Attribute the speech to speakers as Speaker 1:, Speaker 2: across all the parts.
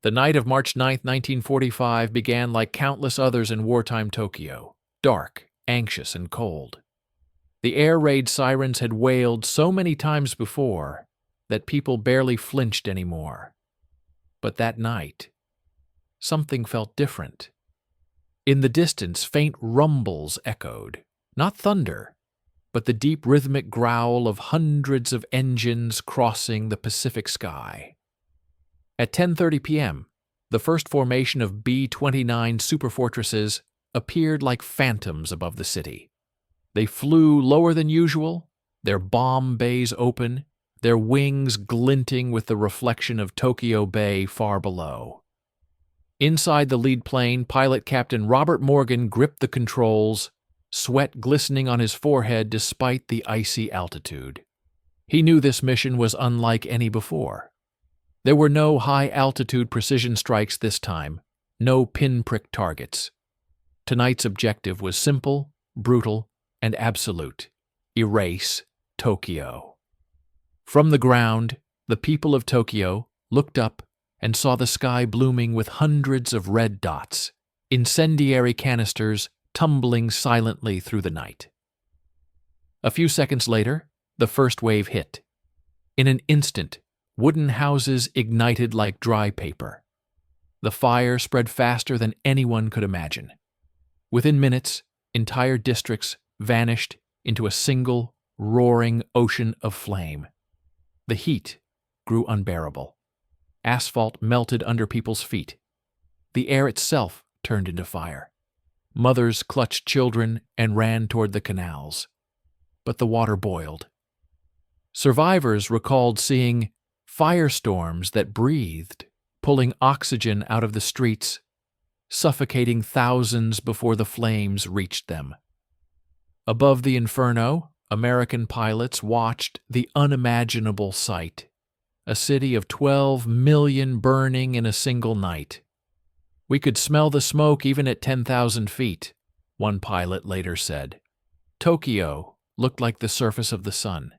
Speaker 1: The night of March 9, 1945 began like countless others in wartime Tokyo, dark, anxious, and cold. The air raid sirens had wailed so many times before that people barely flinched anymore. But that night, something felt different. In the distance, faint rumbles echoed, not thunder, but the deep rhythmic growl of hundreds of engines crossing the Pacific sky. At 10:30 p.m., the first formation of B-29 superfortresses appeared like phantoms above the city. They flew lower than usual, their bomb bays open, their wings glinting with the reflection of Tokyo Bay far below. Inside the lead plane, pilot Captain Robert Morgan gripped the controls, sweat glistening on his forehead despite the icy altitude. He knew this mission was unlike any before. There were no high-altitude precision strikes this time, no pinprick targets. Tonight's objective was simple, brutal, and absolute: erase Tokyo. From the ground, the people of Tokyo looked up and saw the sky blooming with hundreds of red dots, incendiary canisters tumbling silently through the night. A few seconds later, the first wave hit. In an instant, wooden houses ignited like dry paper. The fire spread faster than anyone could imagine. Within minutes, entire districts vanished into a single, roaring ocean of flame. The heat grew unbearable. Asphalt melted under people's feet. The air itself turned into fire. Mothers clutched children and ran toward the canals. But the water boiled. Survivors recalled seeing firestorms that breathed, pulling oxygen out of the streets, suffocating thousands before the flames reached them. Above the inferno, American pilots watched the unimaginable sight: a city of 12 million burning in a single night. "We could smell the smoke even at 10,000 feet, one pilot later said. Tokyo looked like the surface of the sun.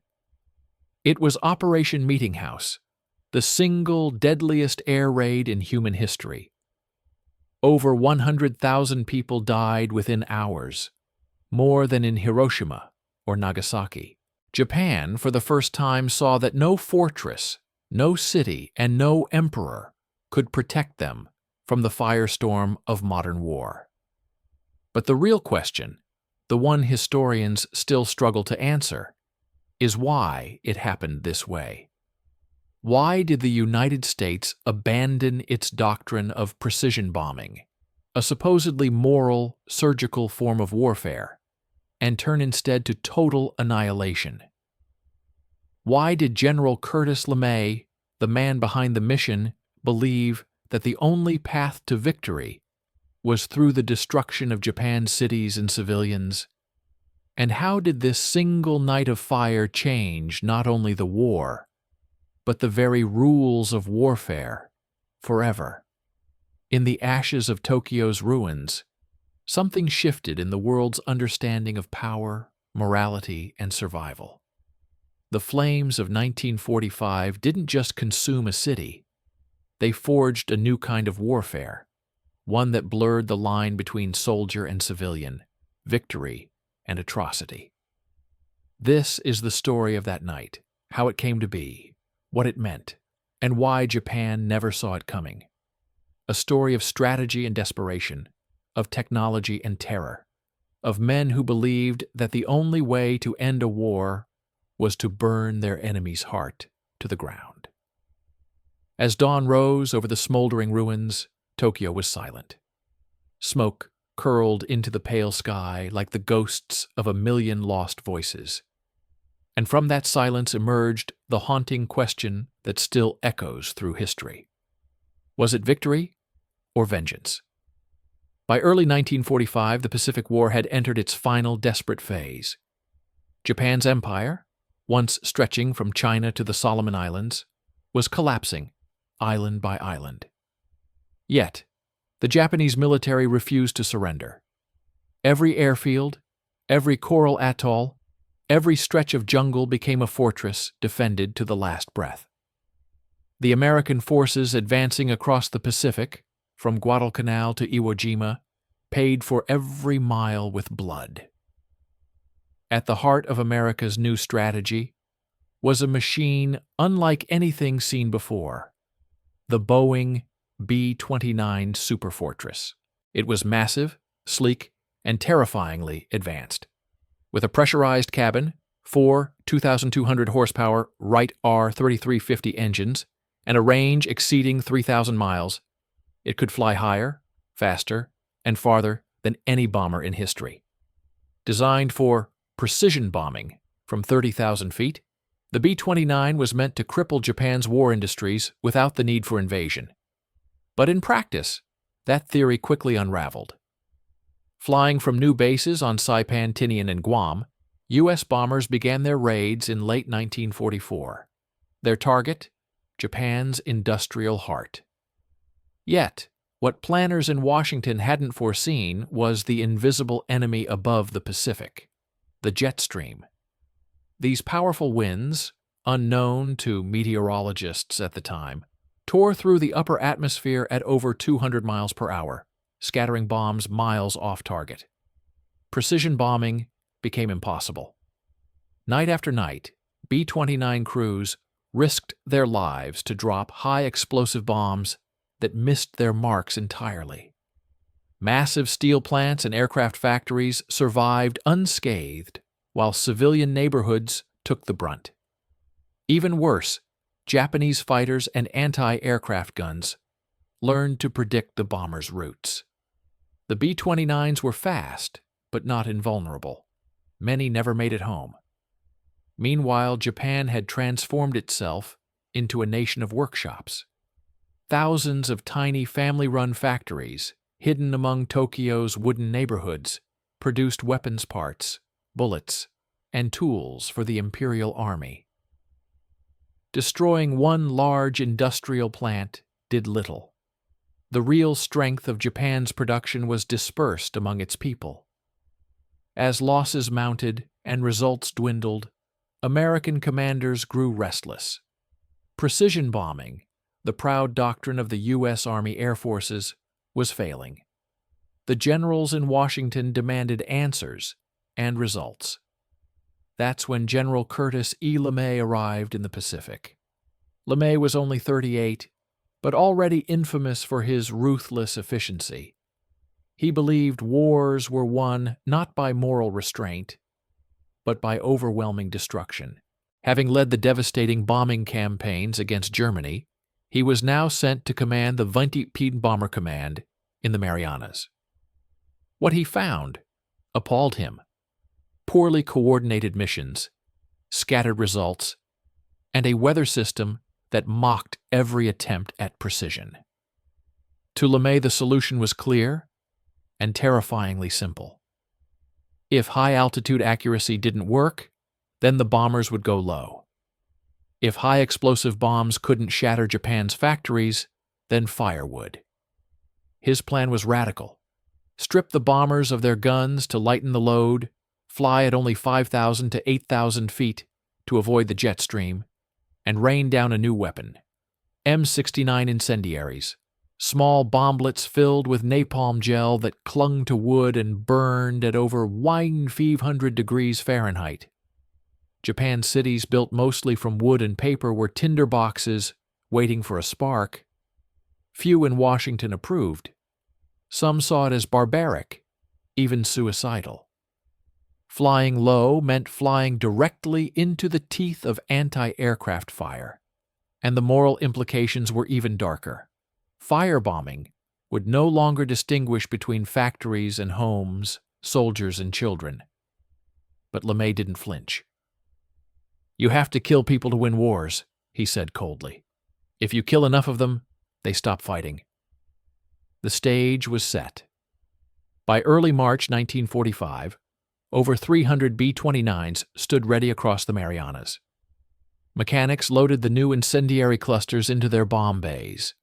Speaker 1: It was Operation Meeting House, the single deadliest air raid in human history. Over 100,000 people died within hours, more than in Hiroshima or Nagasaki. Japan, for the first time, saw that no fortress, no city, and no emperor could protect them from the firestorm of modern war. But the real question, the one historians still struggle to answer, is why it happened this way. Why did the United States abandon its doctrine of precision bombing, a supposedly moral, surgical form of warfare, and turn instead to total annihilation? Why did General Curtis LeMay, the man behind the mission, believe that the only path to victory was through the destruction of Japan's cities and civilians? And how did this single night of fire change not only the war, but the very rules of warfare forever? In the ashes of Tokyo's ruins, something shifted in the world's understanding of power, morality, and survival. The flames of 1945 didn't just consume a city. They forged a new kind of warfare, one that blurred the line between soldier and civilian, victory and atrocity. This is the story of that night, how it came to be, what it meant, and why Japan never saw it coming. A story of strategy and desperation, of technology and terror, of men who believed that the only way to end a war was to burn their enemy's heart to the ground. As dawn rose over the smoldering ruins, Tokyo was silent. Smoke curled into the pale sky like the ghosts of a million lost voices. And from that silence emerged the haunting question that still echoes through history. Was it victory or vengeance? By early 1945, the Pacific War had entered its final desperate phase. Japan's empire, once stretching from China to the Solomon Islands, was collapsing, island by island. Yet, the Japanese military refused to surrender. Every airfield, every coral atoll, every stretch of jungle became a fortress defended to the last breath. The American forces advancing across the Pacific, from Guadalcanal to Iwo Jima, paid for every mile with blood. At the heart of America's new strategy was a machine unlike anything seen before, the Boeing B-29 Superfortress. It was massive, sleek, and terrifyingly advanced. With a pressurized cabin, 4 2,200 horsepower Wright R-3350 engines, and a range exceeding 3,000 miles, it could fly higher, faster, and farther than any bomber in history. Designed for precision bombing from 30,000 feet, the B-29 was meant to cripple Japan's war industries without the need for invasion. But in practice, that theory quickly unraveled. Flying from new bases on Saipan, Tinian, and Guam, U.S. bombers began their raids in late 1944. Their target? Japan's industrial heart. Yet, what planners in Washington hadn't foreseen was the invisible enemy above the Pacific, the jet stream. These powerful winds, unknown to meteorologists at the time, tore through the upper atmosphere at over 200 miles per hour, scattering bombs miles off target. Precision bombing became impossible. Night after night, B-29 crews risked their lives to drop high-explosive bombs that missed their marks entirely. Massive steel plants and aircraft factories survived unscathed, while civilian neighborhoods took the brunt. Even worse, Japanese fighters and anti-aircraft guns learned to predict the bombers' routes. The B-29s were fast, but not invulnerable. Many never made it home. Meanwhile, Japan had transformed itself into a nation of workshops. Thousands of tiny family-run factories, hidden among Tokyo's wooden neighborhoods, produced weapons parts, bullets, and tools for the Imperial Army. Destroying one large industrial plant did little. The real strength of Japan's production was dispersed among its people. As losses mounted and results dwindled, American commanders grew restless. Precision bombing, the proud doctrine of the U.S. Army Air Forces, was failing. The generals in Washington demanded answers and results. That's when General Curtis E. LeMay arrived in the Pacific. LeMay was only 38, but already infamous for his ruthless efficiency. He believed wars were won not by moral restraint, but by overwhelming destruction. Having led the devastating bombing campaigns against Germany, he was now sent to command the 20th Bomber Command in the Marianas. What he found appalled him. Poorly coordinated missions, scattered results, and a weather system that mocked every attempt at precision. To LeMay, the solution was clear and terrifyingly simple. If high-altitude accuracy didn't work, then the bombers would go low. If high-explosive bombs couldn't shatter Japan's factories, then fire would. His plan was radical. Strip the bombers of their guns to lighten the load, fly at only 5,000 to 8,000 feet to avoid the jet stream, and rain down a new weapon, M69 incendiaries, small bomblets filled with napalm gel that clung to wood and burned at over 1,500 degrees Fahrenheit. Japan's cities, built mostly from wood and paper, were tinder boxes waiting for a spark. Few in Washington approved. Some saw it as barbaric, even suicidal. Flying low meant flying directly into the teeth of anti-aircraft fire, and the moral implications were even darker. Firebombing would no longer distinguish between factories and homes, soldiers and children. But LeMay didn't flinch. "You have to kill people to win wars," he said coldly. "If you kill enough of them, they stop fighting." The stage was set. By early March 1945, over 300 B-29s stood ready across the Marianas. Mechanics loaded the new incendiary clusters into their bomb bays.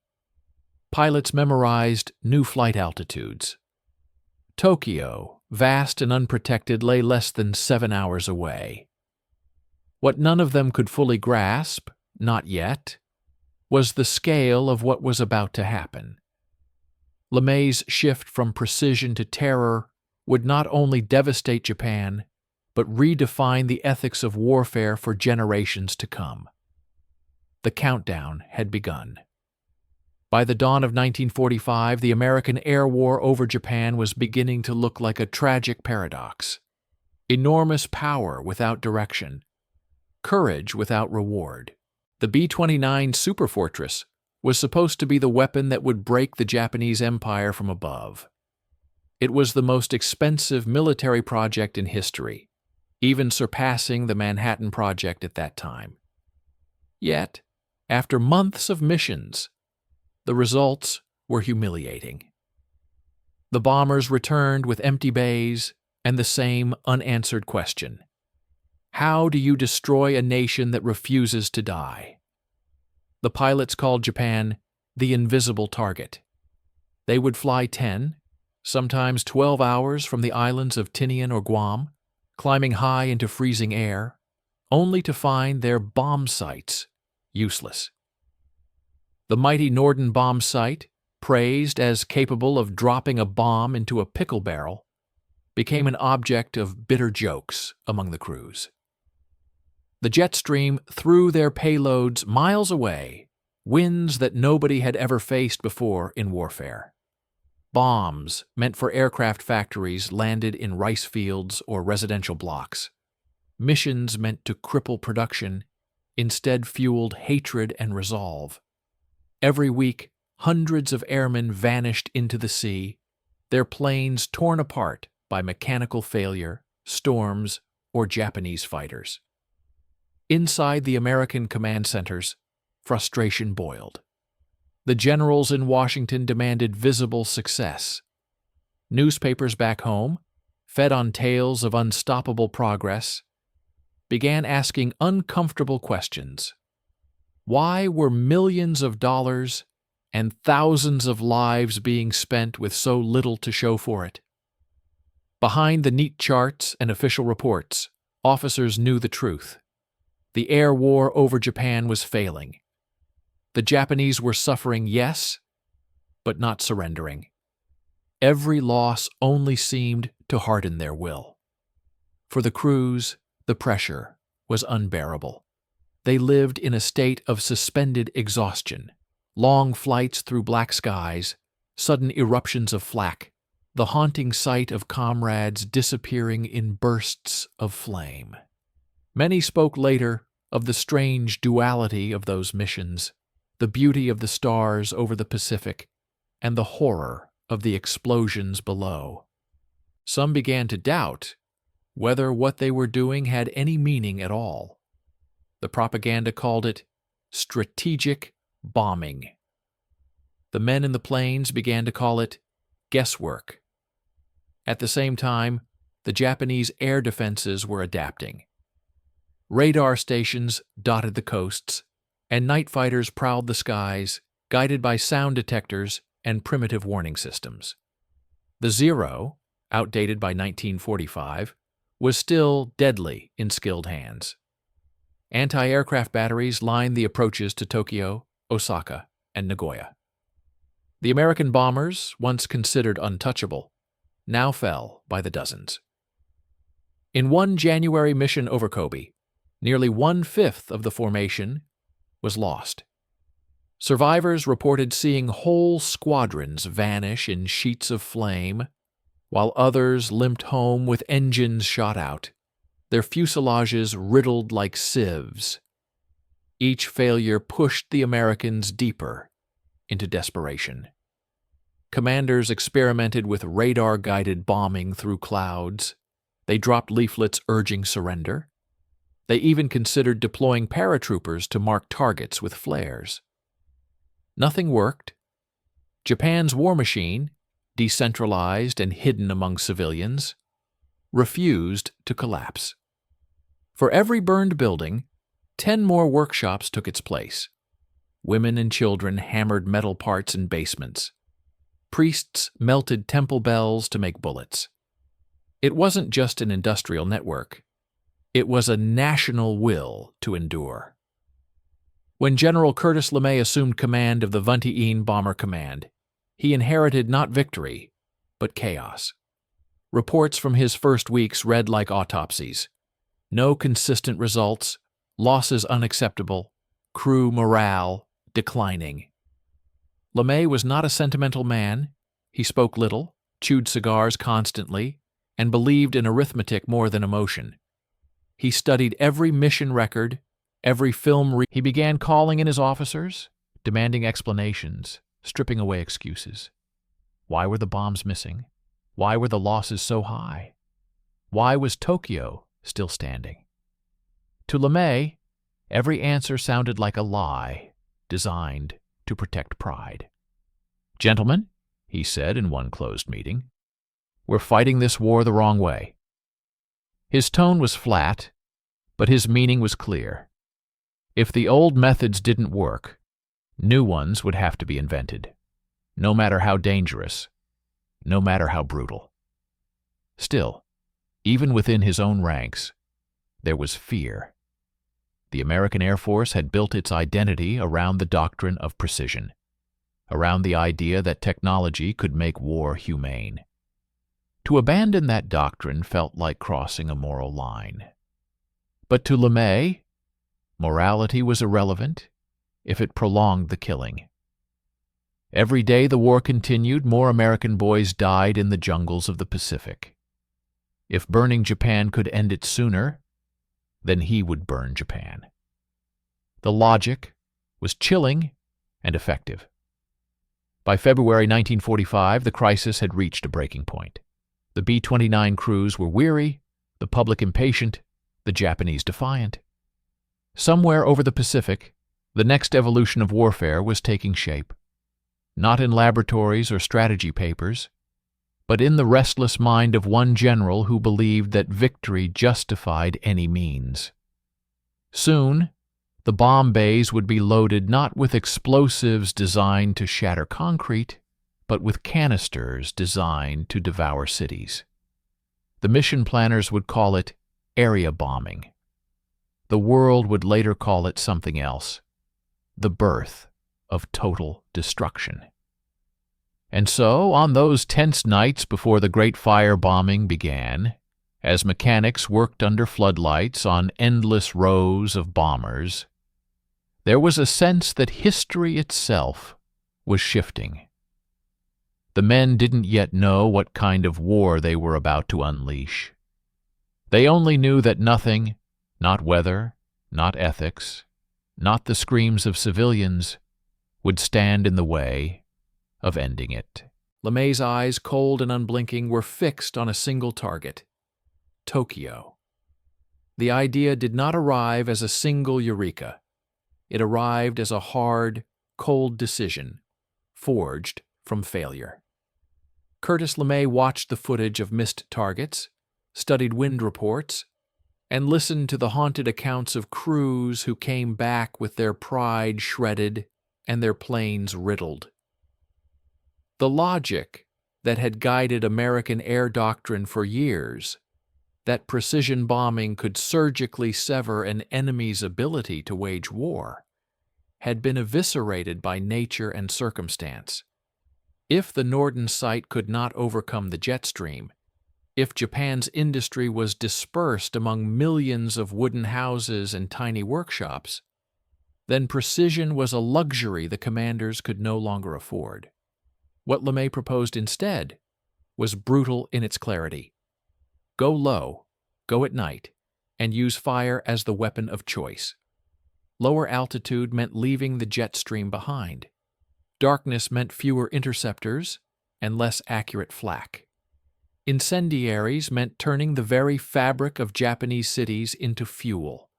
Speaker 1: Pilots memorized new flight altitudes. Tokyo, vast and unprotected, lay less than 7 hours away. What none of them could fully grasp, not yet, was the scale of what was about to happen. LeMay's shift from precision to terror would not only devastate Japan, but redefine the ethics of warfare for generations to come. The countdown had begun. By the dawn of 1945, the American air war over Japan was beginning to look like a tragic paradox. Enormous power without direction, courage without reward. The B-29 Superfortress was supposed to be the weapon that would break the Japanese Empire from above. It was the most expensive military project in history, even surpassing the Manhattan Project at that time. Yet, after months of missions, the results were humiliating. The bombers returned with empty bays and the same unanswered question. How do you destroy a nation that refuses to die? The pilots called Japan the invisible target. They would fly 10, sometimes 12 hours from the islands of Tinian or Guam, climbing high into freezing air, only to find their bomb sites useless. The mighty Norden bomb site, praised as capable of dropping a bomb into a pickle barrel, became an object of bitter jokes among the crews. The jet stream threw their payloads miles away, winds that nobody had ever faced before in warfare. Bombs meant for aircraft factories landed in rice fields or residential blocks. Missions meant to cripple production instead fueled hatred and resolve. Every week, hundreds of airmen vanished into the sea, their planes torn apart by mechanical failure, storms, or Japanese fighters. Inside the American command centers, frustration boiled. The generals in Washington demanded visible success. Newspapers back home, fed on tales of unstoppable progress, began asking uncomfortable questions. Why were millions of dollars and thousands of lives being spent with so little to show for it? Behind the neat charts and official reports, officers knew the truth. The air war over Japan was failing. The Japanese were suffering, yes, but not surrendering. Every loss only seemed to harden their will. For the crews, the pressure was unbearable. They lived in a state of suspended exhaustion. Long flights through black skies, sudden eruptions of flak, the haunting sight of comrades disappearing in bursts of flame. Many spoke later of the strange duality of those missions, the beauty of the stars over the Pacific, and the horror of the explosions below. Some began to doubt whether what they were doing had any meaning at all. The propaganda called it strategic bombing. The men in the planes began to call it guesswork. At the same time, the Japanese air defenses were adapting. Radar stations dotted the coasts, and night fighters prowled the skies, guided by sound detectors and primitive warning systems. The Zero, outdated by 1945, was still deadly in skilled hands. Anti-aircraft batteries lined the approaches to Tokyo, Osaka, and Nagoya. The American bombers, once considered untouchable, now fell by the dozens. In one January mission over Kobe, nearly 1/5 of the formation was lost. Survivors reported seeing whole squadrons vanish in sheets of flame, while others limped home with engines shot out, their fuselages riddled like sieves. Each failure pushed the Americans deeper into desperation. Commanders experimented with radar-guided bombing through clouds. They dropped leaflets urging surrender. They even considered deploying paratroopers to mark targets with flares. Nothing worked. Japan's war machine, decentralized and hidden among civilians, refused to collapse. For every burned building, 10 more workshops took its place. Women and children hammered metal parts in basements. Priests melted temple bells to make bullets. It wasn't just an industrial network. It was a national will to endure. When General Curtis LeMay assumed command of the WWII Bomber Command, he inherited not victory, but chaos. Reports from his first weeks read like autopsies. No consistent results, losses unacceptable, crew morale declining. LeMay was not a sentimental man. He spoke little, chewed cigars constantly, and believed in arithmetic more than emotion. He studied every mission record, every film. He began calling in his officers, demanding explanations, stripping away excuses. Why were the bombs missing? Why were the losses so high? Why was Tokyo still standing? To LeMay, every answer sounded like a lie designed to protect pride. "Gentlemen," he said in one closed meeting, "we're fighting this war the wrong way." His tone was flat, but his meaning was clear. If the old methods didn't work, new ones would have to be invented, no matter how dangerous, no matter how brutal. Still, even within his own ranks, there was fear. The American Air Force had built its identity around the doctrine of precision, around the idea that technology could make war humane. To abandon that doctrine felt like crossing a moral line. But to LeMay, morality was irrelevant if it prolonged the killing. Every day the war continued, more American boys died in the jungles of the Pacific. If burning Japan could end it sooner, then he would burn Japan. The logic was chilling and effective. By February 1945, the crisis had reached a breaking point. The B-29 crews were weary, the public impatient, the Japanese defiant. Somewhere over the Pacific, the next evolution of warfare was taking shape. Not in laboratories or strategy papers, but in the restless mind of one general who believed that victory justified any means. Soon, the bomb bays would be loaded not with explosives designed to shatter concrete, but with canisters designed to devour cities. The mission planners would call it area bombing. The world would later call it something else: the birth of total destruction. And so, on those tense nights before the Great Fire bombing began, as mechanics worked under floodlights on endless rows of bombers, there was a sense that history itself was shifting. The men didn't yet know what kind of war they were about to unleash. They only knew that nothing, not weather, not ethics, not the screams of civilians, would stand in the way of ending it. LeMay's eyes, cold and unblinking, were fixed on a single target: Tokyo. The idea did not arrive as a single eureka. It arrived as a hard, cold decision, forged from failure. Curtis LeMay watched the footage of missed targets, studied wind reports, and listened to the haunted accounts of crews who came back with their pride shredded and their planes riddled. The logic that had guided American air doctrine for years, that precision bombing could surgically sever an enemy's ability to wage war, had been eviscerated by nature and circumstance. If the Norden site could not overcome the jet stream, if Japan's industry was dispersed among millions of wooden houses and tiny workshops, then precision was a luxury the commanders could no longer afford. What LeMay proposed instead was brutal in its clarity. Go low, go at night, and use fire as the weapon of choice. Lower altitude meant leaving the jet stream behind. Darkness meant fewer interceptors and less accurate flak. Incendiaries meant turning the very fabric of Japanese cities into fuel.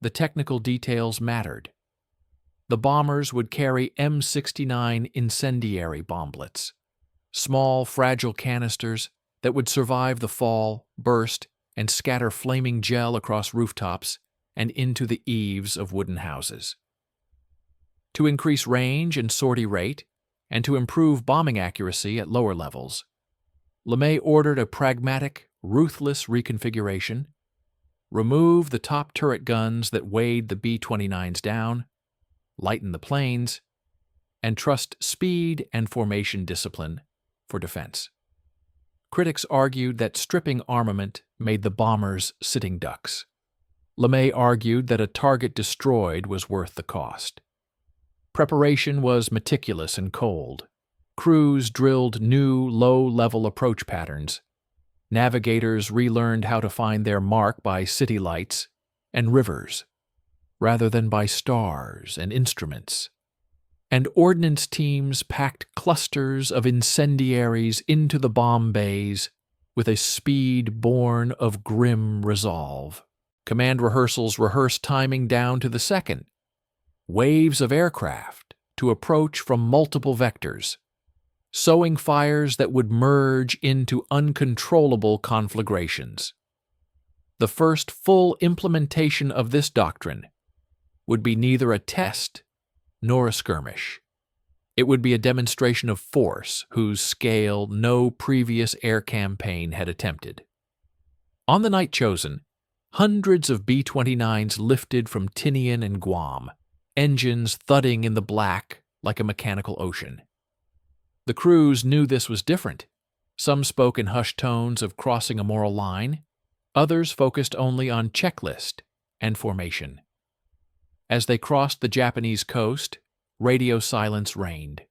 Speaker 1: The technical details mattered. The bombers would carry M69 incendiary bomblets, small, fragile canisters that would survive the fall, burst, and scatter flaming gel across rooftops and into the eaves of wooden houses. To increase range and sortie rate, and to improve bombing accuracy at lower levels, LeMay ordered a pragmatic, ruthless reconfiguration. remove the top turret guns that weighed the B-29s down, lighten the planes, and trust speed and formation discipline for defense. Critics argued that stripping armament made the bombers sitting ducks. LeMay argued that a target destroyed was worth the cost. Preparation was meticulous and cold. Crews drilled new, low-level approach patterns. Navigators relearned how to find their mark by city lights and rivers, rather than by stars and instruments. And ordnance teams packed clusters of incendiaries into the bomb bays with a speed born of grim resolve. Command rehearsals rehearsed timing down to the second. Waves of aircraft to approach from multiple vectors, sowing fires that would merge into uncontrollable conflagrations. The first full implementation of this doctrine would be neither a test nor a skirmish. It would be a demonstration of force whose scale no previous air campaign had attempted. On the night chosen, hundreds of B-29s lifted from Tinian and Guam, engines thudding in the black like a mechanical ocean. The crews knew this was different. Some spoke in hushed tones of crossing a moral line. Others focused only on checklist and formation. As they crossed the Japanese coast, radio silence reigned.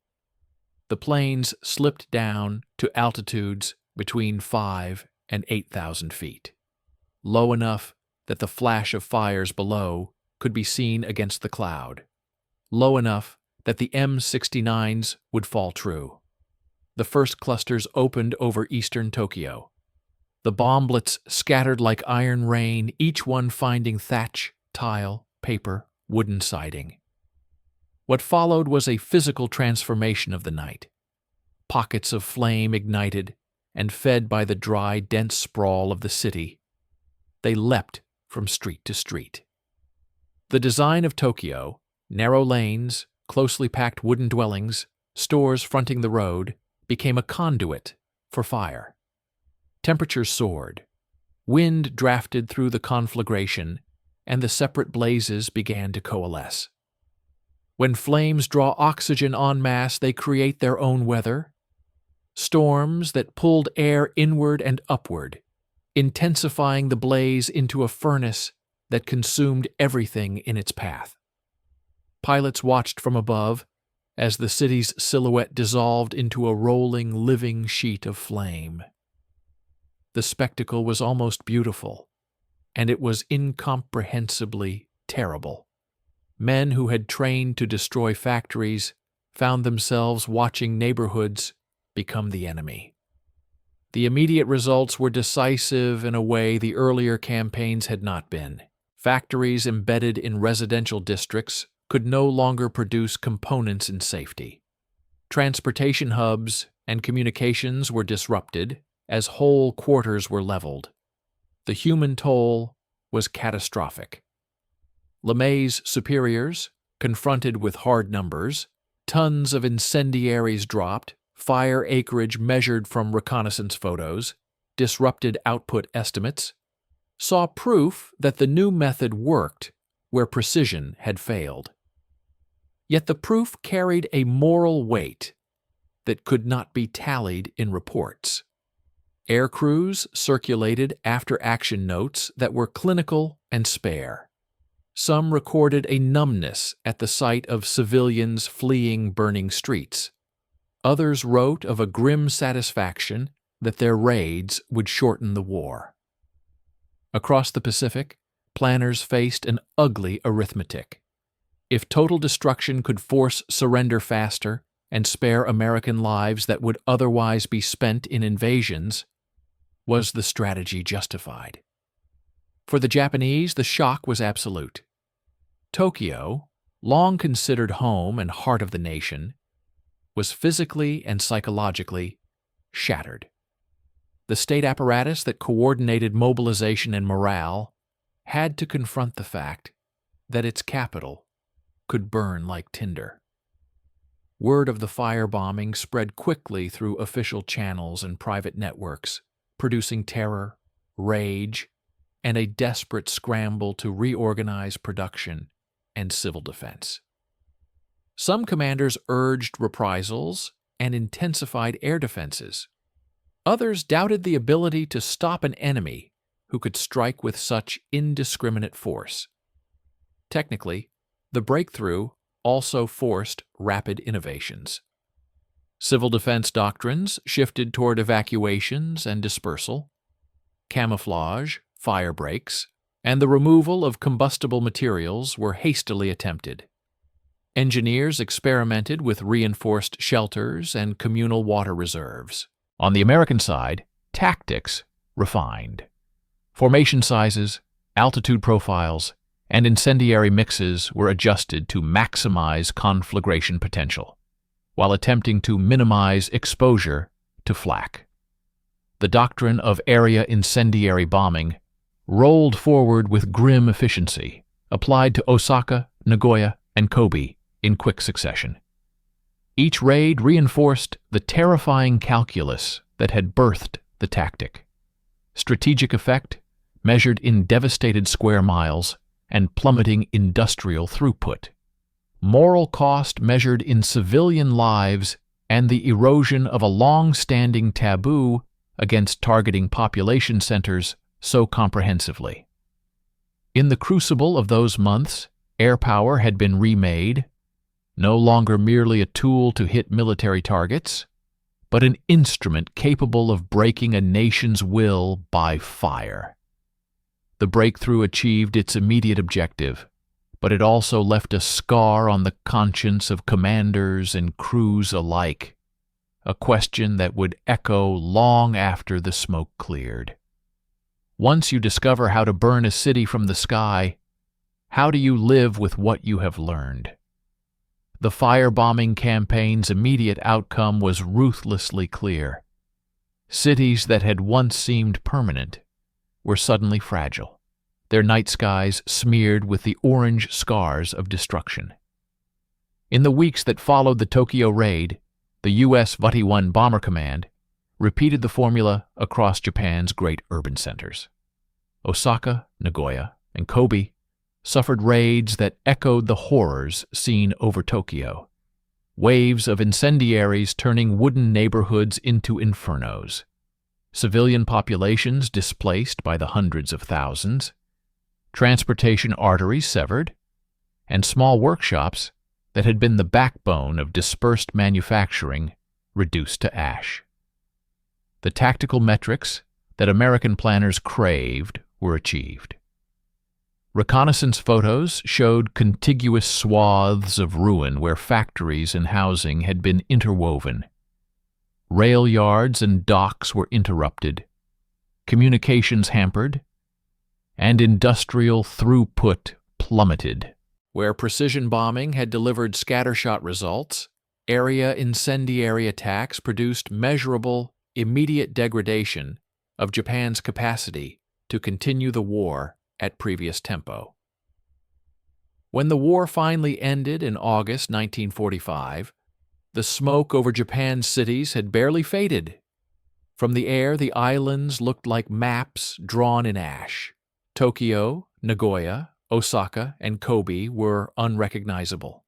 Speaker 1: The planes slipped down to altitudes between 5,000 and 8,000 feet, low enough that the flash of fires below could be seen against the cloud, low enough that the M69s would fall true. The first clusters opened over eastern Tokyo. The bomblets scattered like iron rain, each one finding thatch, tile, paper, wooden siding. What followed was a physical transformation of the night. Pockets of flame ignited and fed by the dry, dense sprawl of the city. They leapt from street to street. The design of Tokyo, narrow lanes, closely packed wooden dwellings, stores fronting the road, became a conduit for fire. Temperatures soared. Wind drafted through the conflagration, and the separate blazes began to coalesce. When flames draw oxygen en masse, they create their own weather. Storms that pulled air inward and upward, intensifying the blaze into a furnace that consumed everything in its path. Pilots watched from above as the city's silhouette dissolved into a rolling, living sheet of flame. The spectacle was almost beautiful, and it was incomprehensibly terrible. Men who had trained to destroy factories found themselves watching neighborhoods become the enemy. The immediate results were decisive in a way the earlier campaigns had not been. Factories embedded in residential districts could no longer produce components in safety. Transportation hubs and communications were disrupted as whole quarters were leveled. The human toll was catastrophic. LeMay's superiors, confronted with hard numbers, tons of incendiaries dropped, fire acreage measured from reconnaissance photos, disrupted output estimates, saw proof that the new method worked where precision had failed. Yet the proof carried a moral weight that could not be tallied in reports. Air crews circulated after-action notes that were clinical and spare. Some recorded a numbness at the sight of civilians fleeing burning streets. Others wrote of a grim satisfaction that their raids would shorten the war. Across the Pacific, planners faced an ugly arithmetic. If total destruction could force surrender faster and spare American lives that would otherwise be spent in invasions, was the strategy justified? For the Japanese, the shock was absolute. Tokyo, long considered home and heart of the nation, was physically and psychologically shattered. The state apparatus that coordinated mobilization and morale had to confront the fact that its capital could burn like tinder. Word of the firebombing spread quickly through official channels and private networks, producing terror, rage, and a desperate scramble to reorganize production and civil defense. Some commanders urged reprisals and intensified air defenses. Others doubted the ability to stop an enemy who could strike with such indiscriminate force. Technically, the breakthrough also forced rapid innovations. Civil defense doctrines shifted toward evacuations and dispersal, camouflage, fire breaks, and the removal of combustible materials were hastily attempted. Engineers experimented with reinforced shelters and communal water reserves. On the American side, tactics refined. Formation sizes, altitude profiles, and incendiary mixes were adjusted to maximize conflagration potential, while attempting to minimize exposure to flak. The doctrine of area incendiary bombing rolled forward with grim efficiency, applied to Osaka, Nagoya, and Kobe in quick succession. Each raid reinforced the terrifying calculus that had birthed the tactic. Strategic effect measured in devastated square miles and plummeting industrial throughput. Moral cost measured in civilian lives and the erosion of a long-standing taboo against targeting population centers so comprehensively. In the crucible of those months, air power had been remade, no longer merely a tool to hit military targets, but an instrument capable of breaking a nation's will by fire. The breakthrough achieved its immediate objective, but it also left a scar on the conscience of commanders and crews alike, a question that would echo long after the smoke cleared. Once you discover how to burn a city from the sky, how do you live with what you have learned? The firebombing campaign's immediate outcome was ruthlessly clear. Cities that had once seemed permanent were suddenly fragile, their night skies smeared with the orange scars of destruction. In the weeks that followed the Tokyo raid, the U.S. WWII Bomber Command repeated the formula across Japan's great urban centers. Osaka, Nagoya, and Kobe suffered raids that echoed the horrors seen over Tokyo, waves of incendiaries turning wooden neighborhoods into infernos, civilian populations displaced by the hundreds of thousands, transportation arteries severed, and small workshops that had been the backbone of dispersed manufacturing reduced to ash. The tactical metrics that American planners craved were achieved. Reconnaissance photos showed contiguous swaths of ruin where factories and housing had been interwoven. Rail yards and docks were interrupted, communications hampered, and industrial throughput plummeted. Where precision bombing had delivered scattershot results, area incendiary attacks produced measurable, immediate degradation of Japan's capacity to continue the war at previous tempo. When the war finally ended in August 1945, the smoke over Japan's cities had barely faded. From the air, the islands looked like maps drawn in ash. Tokyo, Nagoya, Osaka, and Kobe were unrecognizable.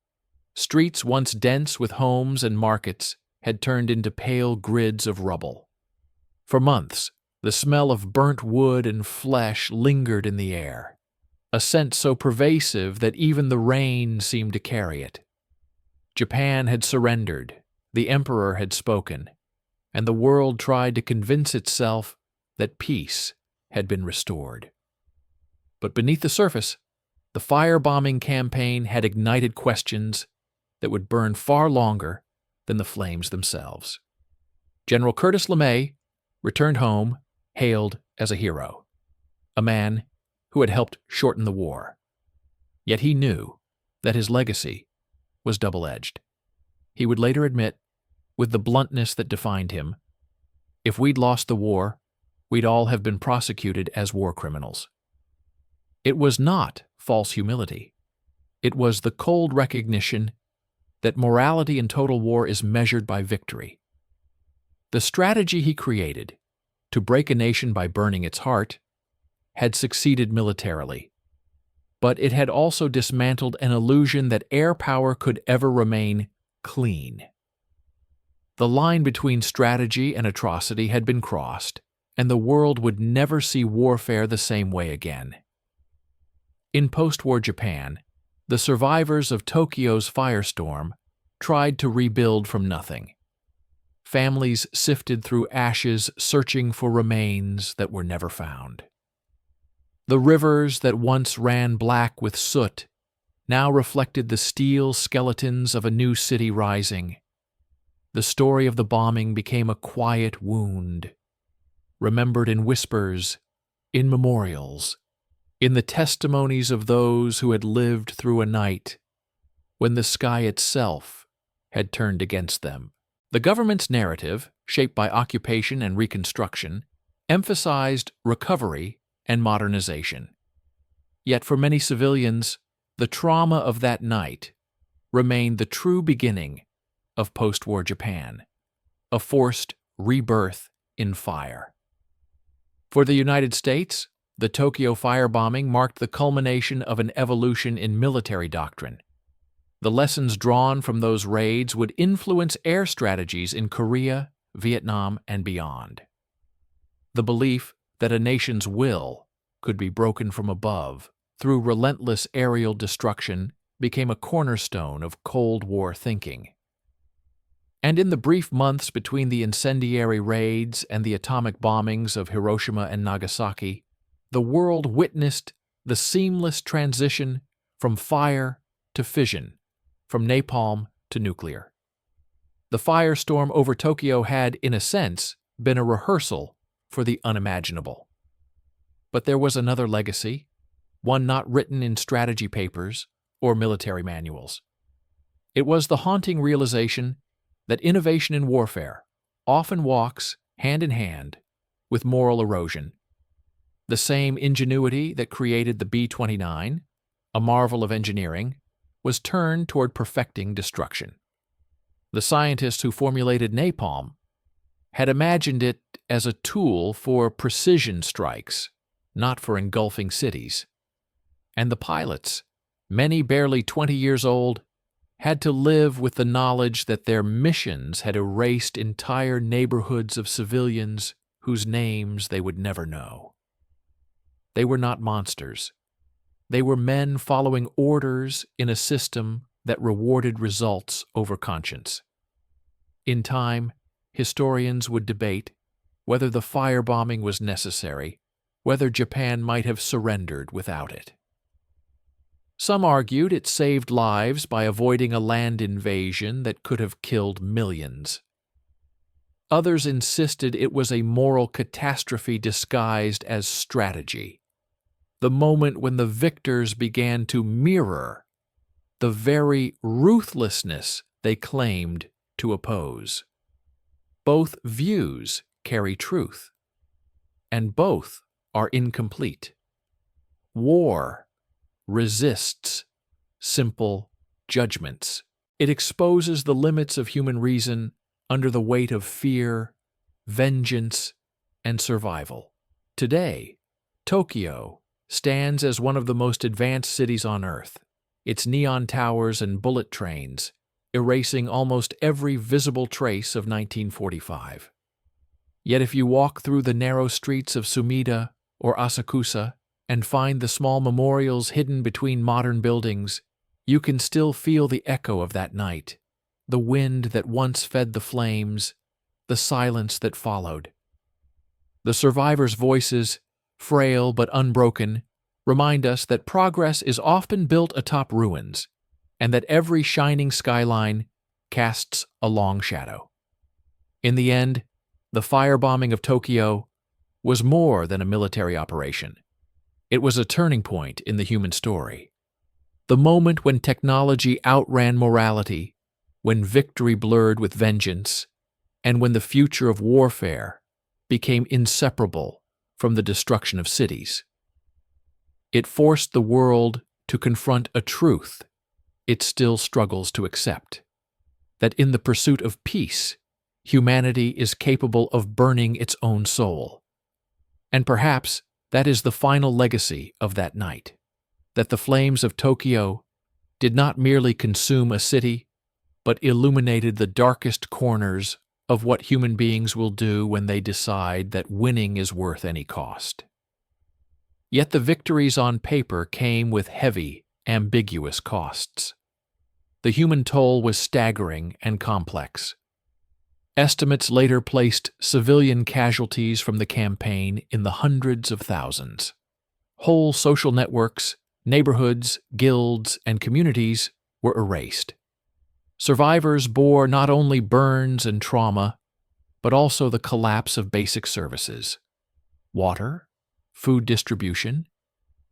Speaker 1: Streets once dense with homes and markets had turned into pale grids of rubble. For months, the smell of burnt wood and flesh lingered in the air, a scent so pervasive that even the rain seemed to carry it. Japan had surrendered, the emperor had spoken, and the world tried to convince itself that peace had been restored. But beneath the surface, the firebombing campaign had ignited questions that would burn far longer than the flames themselves. General Curtis LeMay returned home, hailed as a hero, a man who had helped shorten the war. Yet he knew that his legacy was double-edged. He would later admit, with the bluntness that defined him, if we'd lost the war, we'd all have been prosecuted as war criminals. It was not false humility. It was the cold recognition that morality in total war is measured by victory. The strategy he created, to break a nation by burning its heart, had succeeded militarily, but it had also dismantled an illusion that air power could ever remain clean. The line between strategy and atrocity had been crossed, and the world would never see warfare the same way again. In post-war Japan, the survivors of Tokyo's firestorm tried to rebuild from nothing. Families sifted through ashes searching for remains that were never found. The rivers that once ran black with soot now reflected the steel skeletons of a new city rising. The story of the bombing became a quiet wound, remembered in whispers, in memorials, in the testimonies of those who had lived through a night when the sky itself had turned against them. The government's narrative, shaped by occupation and reconstruction, emphasized recovery and modernization. Yet for many civilians, the trauma of that night remained the true beginning of post-war Japan, a forced rebirth in fire. For the United States, the Tokyo firebombing marked the culmination of an evolution in military doctrine. The lessons drawn from those raids would influence air strategies in Korea, Vietnam, and beyond. The belief that a nation's will could be broken from above through relentless aerial destruction became a cornerstone of Cold War thinking. And in the brief months between the incendiary raids and the atomic bombings of Hiroshima and Nagasaki, the world witnessed the seamless transition from fire to fission, from napalm to nuclear. The firestorm over Tokyo had, in a sense, been a rehearsal for the unimaginable. But there was another legacy, one not written in strategy papers or military manuals. It was the haunting realization that innovation in warfare often walks hand in hand with moral erosion. The same ingenuity that created the B-29, a marvel of engineering, was turned toward perfecting destruction. The scientists who formulated napalm had imagined it as a tool for precision strikes, not for engulfing cities. And the pilots, many barely 20 years old, had to live with the knowledge that their missions had erased entire neighborhoods of civilians whose names they would never know. They were not monsters. They were men following orders in a system that rewarded results over conscience. In time, historians would debate whether the firebombing was necessary, whether Japan might have surrendered without it. Some argued it saved lives by avoiding a land invasion that could have killed millions. Others insisted it was a moral catastrophe disguised as strategy, the moment when the victors began to mirror the very ruthlessness they claimed to oppose. Both views carry truth, and both are incomplete. War resists simple judgments. It exposes the limits of human reason under the weight of fear, vengeance, and survival. Today, Tokyo stands as one of the most advanced cities on Earth, its neon towers and bullet trains erasing almost every visible trace of 1945. Yet if you walk through the narrow streets of Sumida or Asakusa and find the small memorials hidden between modern buildings, you can still feel the echo of that night, the wind that once fed the flames, the silence that followed. The survivors' voices, frail but unbroken, remind us that progress is often built atop ruins, and that every shining skyline casts a long shadow. In the end, the firebombing of Tokyo was more than a military operation. It was a turning point in the human story. The moment when technology outran morality, when victory blurred with vengeance, and when the future of warfare became inseparable from the destruction of cities. It forced the world to confront a truth it still struggles to accept, that in the pursuit of peace, humanity is capable of burning its own soul. And perhaps That is the final legacy of that night, that the flames of Tokyo did not merely consume a city, but illuminated the darkest corners of what human beings will do when they decide that winning is worth any cost. Yet the victories on paper came with heavy, ambiguous costs. The human toll was staggering and complex. Estimates later placed civilian casualties from the campaign in the hundreds of thousands. Whole social networks, neighborhoods, guilds, and communities were erased. Survivors bore not only burns and trauma, but also the collapse of basic services: water, food distribution,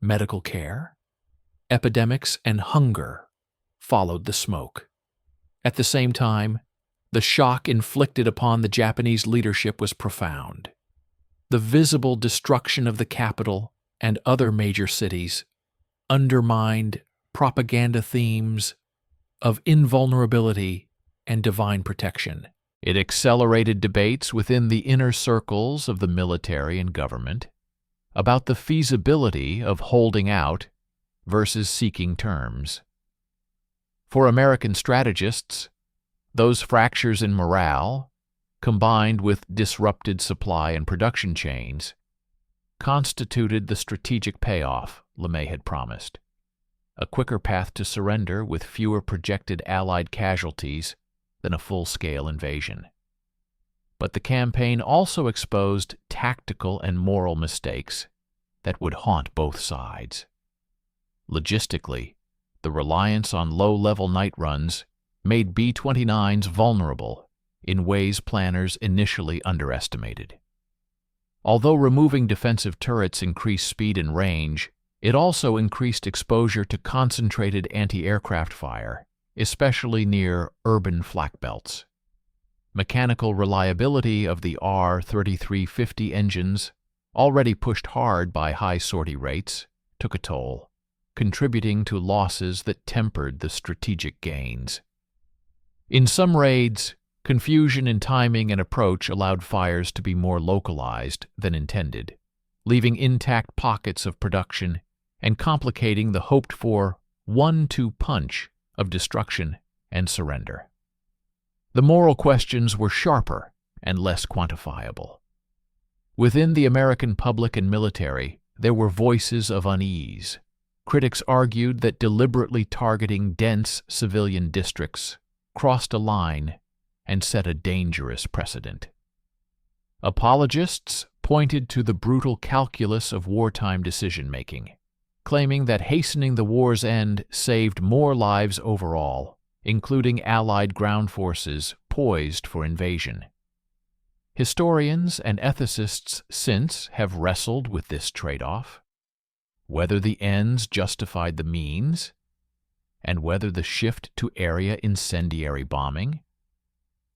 Speaker 1: medical care. Epidemics and hunger followed the smoke. At the same time, the shock inflicted upon the Japanese leadership was profound. The visible destruction of the capital and other major cities undermined propaganda themes of invulnerability and divine protection. It accelerated debates within the inner circles of the military and government about the feasibility of holding out versus seeking terms. For American strategists, those fractures in morale, combined with disrupted supply and production chains, constituted the strategic payoff LeMay had promised: a quicker path to surrender with fewer projected Allied casualties than a full-scale invasion. But the campaign also exposed tactical and moral mistakes that would haunt both sides. Logistically, the reliance on low-level night runs made B-29s vulnerable in ways planners initially underestimated. Although removing defensive turrets increased speed and range, it also increased exposure to concentrated anti-aircraft fire, especially near urban flak belts. Mechanical reliability of the R-3350 engines, already pushed hard by high sortie rates, took a toll, contributing to losses that tempered the strategic gains. In some raids, confusion in timing and approach allowed fires to be more localized than intended, leaving intact pockets of production and complicating the hoped-for 1-2 punch of destruction and surrender. The moral questions were sharper and less quantifiable. Within the American public and military, there were voices of unease. Critics argued that deliberately targeting dense civilian districts crossed a line and set a dangerous precedent. Apologists pointed to the brutal calculus of wartime decision-making, claiming that hastening the war's end saved more lives overall, including Allied ground forces poised for invasion. Historians and ethicists since have wrestled with this trade-off, whether the ends justified the means, and whether the shift to area incendiary bombing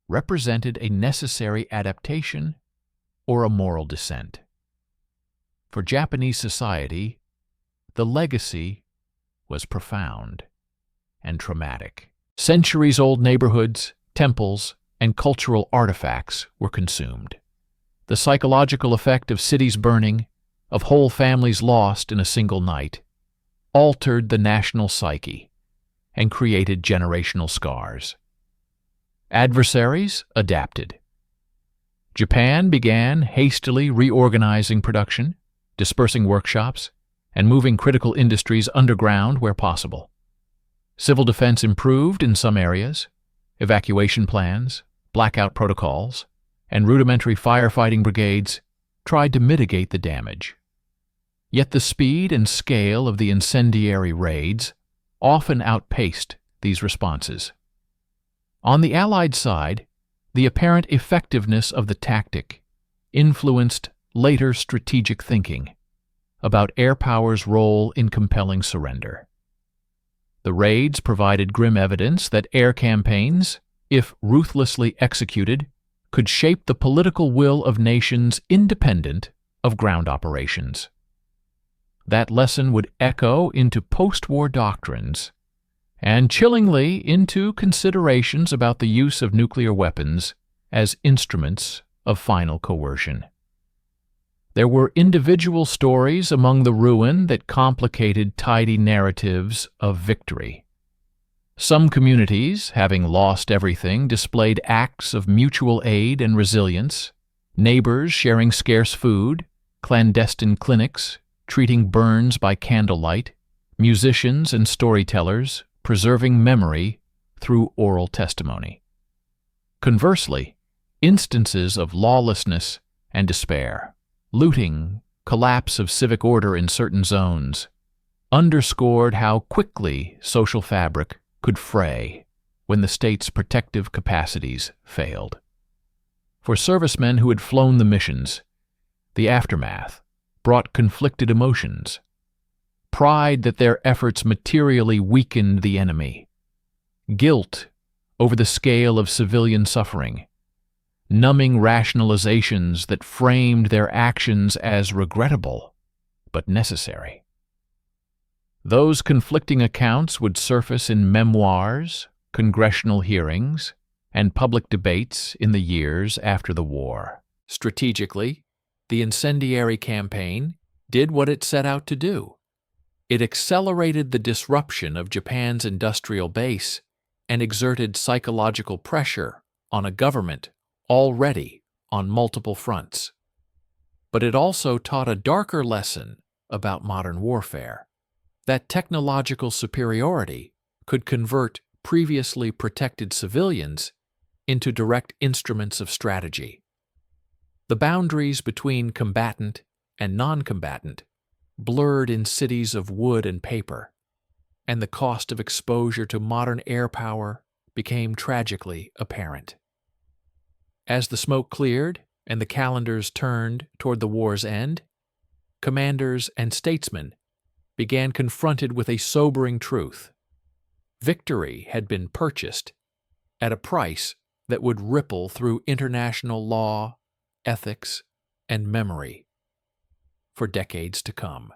Speaker 1: represented a necessary adaptation or a moral descent. For Japanese society, the legacy was profound and traumatic. Centuries-old neighborhoods, temples, and cultural artifacts were consumed. The psychological effect of cities burning, of whole families lost in a single night, altered the national psyche and created generational scars. Adversaries adapted. Japan began hastily reorganizing production, dispersing workshops, and moving critical industries underground where possible. Civil defense improved in some areas. Evacuation plans, blackout protocols, and rudimentary firefighting brigades tried to mitigate the damage. Yet the speed and scale of the incendiary raids often outpaced these responses. On the Allied side, the apparent effectiveness of the tactic influenced later strategic thinking about air power's role in compelling surrender. The raids provided grim evidence that air campaigns, if ruthlessly executed, could shape the political will of nations independent of ground operations. That lesson would echo into post-war doctrines and chillingly into considerations about the use of nuclear weapons as instruments of final coercion. There were individual stories among the ruin that complicated tidy narratives of victory. Some communities, having lost everything, displayed acts of mutual aid and resilience, neighbors sharing scarce food, clandestine clinics, treating burns by candlelight, musicians and storytellers preserving memory through oral testimony. Conversely, instances of lawlessness and despair, looting, collapse of civic order in certain zones, underscored how quickly social fabric could fray when the state's protective capacities failed. For servicemen who had flown the missions, the aftermath brought conflicted emotions. Pride that their efforts materially weakened the enemy, guilt over the scale of civilian suffering, numbing rationalizations that framed their actions as regrettable but necessary. Those conflicting accounts would surface in memoirs, congressional hearings, and public debates in the years after the war. Strategically, the incendiary campaign did what it set out to do. It accelerated the disruption of Japan's industrial base and exerted psychological pressure on a government already on multiple fronts. But it also taught a darker lesson about modern warfare, that technological superiority could convert previously protected civilians into direct instruments of strategy. The boundaries between combatant and non-combatant blurred in cities of wood and paper, and the cost of exposure to modern air power became tragically apparent. As the smoke cleared and the calendars turned toward the war's end, commanders and statesmen began confronted with a sobering truth. Victory had been purchased at a price that would ripple through international law, ethics, and memory for decades to come.